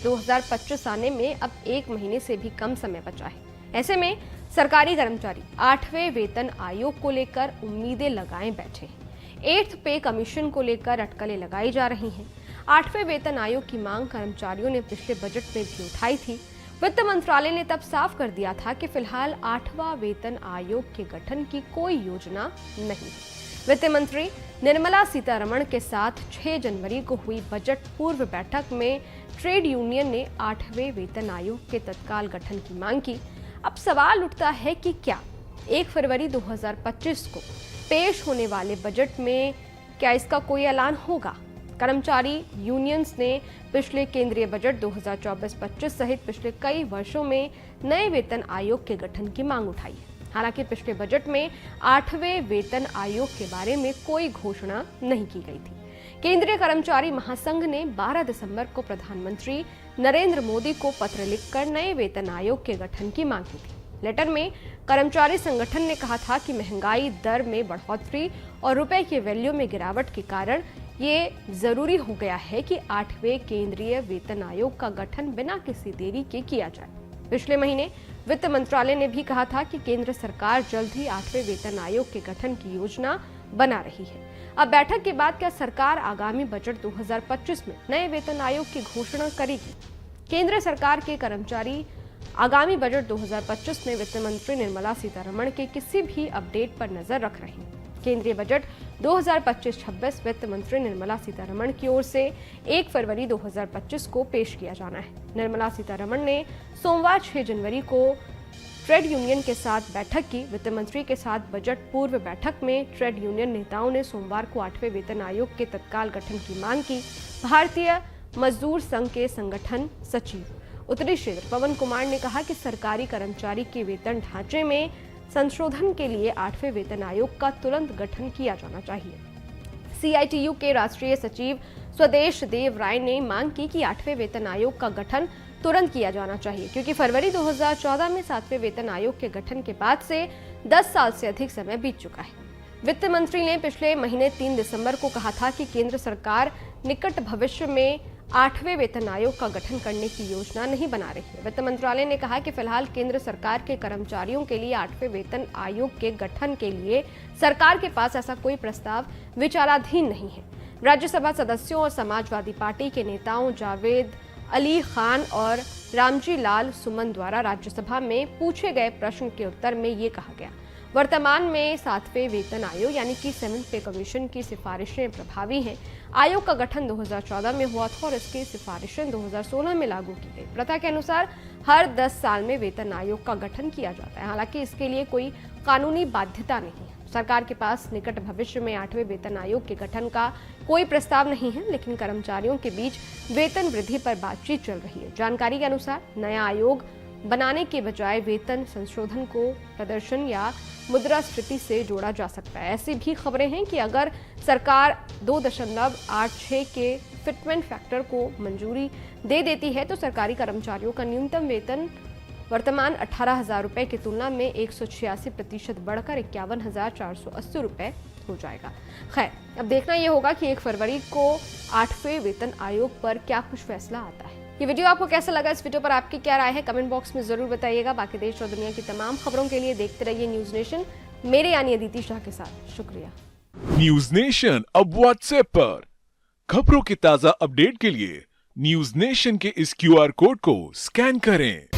2025 आने में अब 1 महीने से भी कम समय बचा है। ऐसे में सरकारी कर्मचारी 8वें वेतन आयोग को लेकर उम्मीदें लगाए बैठे हैं। 8th पे कमीशन को लेकर अटकलें लगाई जा रही हैं। 8वें वेतन आयोग की मांग कर्मचारियों ने पिछले बजट में भी उठाई थी। वित्त मंत्रालय ने तब साफ कर दिया था कि फिलहाल 8वां वेतन आयोग के गठन की कोई योजना नहीं। वित्त मंत्री निर्मला सीतारमण के साथ 6 जनवरी को हुई बजट पूर्व बैठक में ट्रेड यूनियन ने 8वें वेतन आयोग के तत्काल गठन की मांग की। अब सवाल उठता है कि क्या 1 फरवरी 2025 को पेश होने वाले बजट में क्या इसका कोई ऐलान होगा? कर्मचारी यूनियंस ने पिछले केंद्रीय बजट 2024-25 सहित पिछले कई वर्षों में नए वेतन आयोग के गठन की मांग उठाई है। हालांकि पिछले बजट में 8वें वेतन आयोग के बारे में कोई घोषणा नहीं की गई थी। केंद्रीय कर्मचारी महासंघ ने 12 दिसंबर को प्रधानमंत्री नरेंद्र मोदी को पत्र लिखकर नए वेतन आयोग के गठन की मांग की थी। लेटर में कर्मचारी संगठन ने कहा था कि महंगाई दर में बढ़ोतरी और रुपए के वैल्यू में गिरावट के कारण ये जरूरी हो गया है कि 8वें केंद्रीय वेतन आयोग का गठन बिना किसी देरी के किया जाए। पिछले महीने वित्त मंत्रालय ने भी कहा था कि केंद्र सरकार जल्द ही 8वें वेतन आयोग के गठन की योजना बना रही है। अब बैठक के बाद क्या सरकार आगामी बजट 2025 में नए वेतन आयोग की घोषणा करेगी? केंद्र सरकार के कर्मचारी आगामी बजट 2025 में वित्त मंत्री निर्मला सीतारमण के किसी भी अपडेट पर नजर रख रही हैं। केंद्रीय बजट 2025-26 वित्त मंत्री निर्मला सीतारमण की ओर से 1 फरवरी 2025 को पेश किया जाना है। निर्मला सीतारमण ने सोमवार 6 जनवरी को ट्रेड यूनियन के साथ बैठक की। वित्त मंत्री के साथ बजट पूर्व बैठक में ट्रेड यूनियन नेताओं ने सोमवार को 8वें वेतन आयोग के तत्काल गठन की मांग की। भारतीय मजदूर संघ के संगठन सचिव उत्तरी क्षेत्र पवन कुमार ने कहा कि सरकारी कर्मचारी के वेतन ढांचे में संशोधन के लिए 8वें वेतन आयोग का तुरंत गठन किया जाना चाहिए। CITU के राष्ट्रीय सचिव स्वदेश देव राय ने मांग की कि 8वें वेतन आयोग का गठन तुरंत किया जाना चाहिए, क्योंकि फरवरी 2014 में 7वें वेतन आयोग के गठन के बाद से 10 साल से अधिक समय बीत चुका है। वित्त मंत्री ने पिछले महीने 3 दिसंबर को कहा था कि केंद्र सरकार निकट भविष्य में 8वें वेतन आयोग का गठन करने की योजना नहीं बना रही है। वित्त मंत्रालय ने कहा कि फिलहाल केंद्र सरकार के कर्मचारियों के लिए 8वें वेतन आयोग के गठन के लिए सरकार के पास ऐसा कोई प्रस्ताव विचाराधीन नहीं है। राज्यसभा सदस्यों और समाजवादी पार्टी के नेताओं जावेद अली खान और रामजी लाल सुमन द्वारा राज्यसभा में पूछे गए प्रश्न के उत्तर में ये कहा गया, वर्तमान में 7वें वेतन आयोग यानी कि 7th पे कमीशन की सिफारिशें प्रभावी हैं। आयोग का गठन 2014 में हुआ था और इसकी सिफारिशें 2016 में लागू की गई। प्रथा के अनुसार हर 10 साल में वेतन आयोग का गठन किया जाता है। हालांकि इसके लिए कोई कानूनी बाध्यता नहीं है। सरकार के पास निकट भविष्य में 8वें वेतन आयोग के गठन का कोई प्रस्ताव नहीं है, लेकिन कर्मचारियों के बीच वेतन वृद्धि पर बातचीत चल रही है। जानकारी के अनुसार नया आयोग बनाने के बजाय वेतन संशोधन को प्रदर्शन या मुद्रास्फीति से जोड़ा जा सकता है। ऐसी भी खबरें हैं कि अगर सरकार 2.86 के फिटमेंट फैक्टर को मंजूरी दे देती है तो सरकारी कर्मचारियों का न्यूनतम वेतन वर्तमान 18,000 रुपए की तुलना में 186% बढ़कर 51,480 रुपए हो जाएगा। खैर, अब देखना यह होगा कि 1 फरवरी को 8वें वेतन आयोग पर क्या कुछ फैसला आता है। ये वीडियो आपको कैसा लगा? इस वीडियो पर आपकी क्या राय है? कमेंट बॉक्स में जरूर बताइएगा। बाकी देश और दुनिया की तमाम खबरों के लिए देखते रहिए न्यूज नेशन, मेरे यानी अदिति शाह के साथ। शुक्रिया। न्यूज नेशन अब व्हाट्सएप पर खबरों की ताजा अपडेट के लिए न्यूज नेशन के इस QR कोड को स्कैन करें।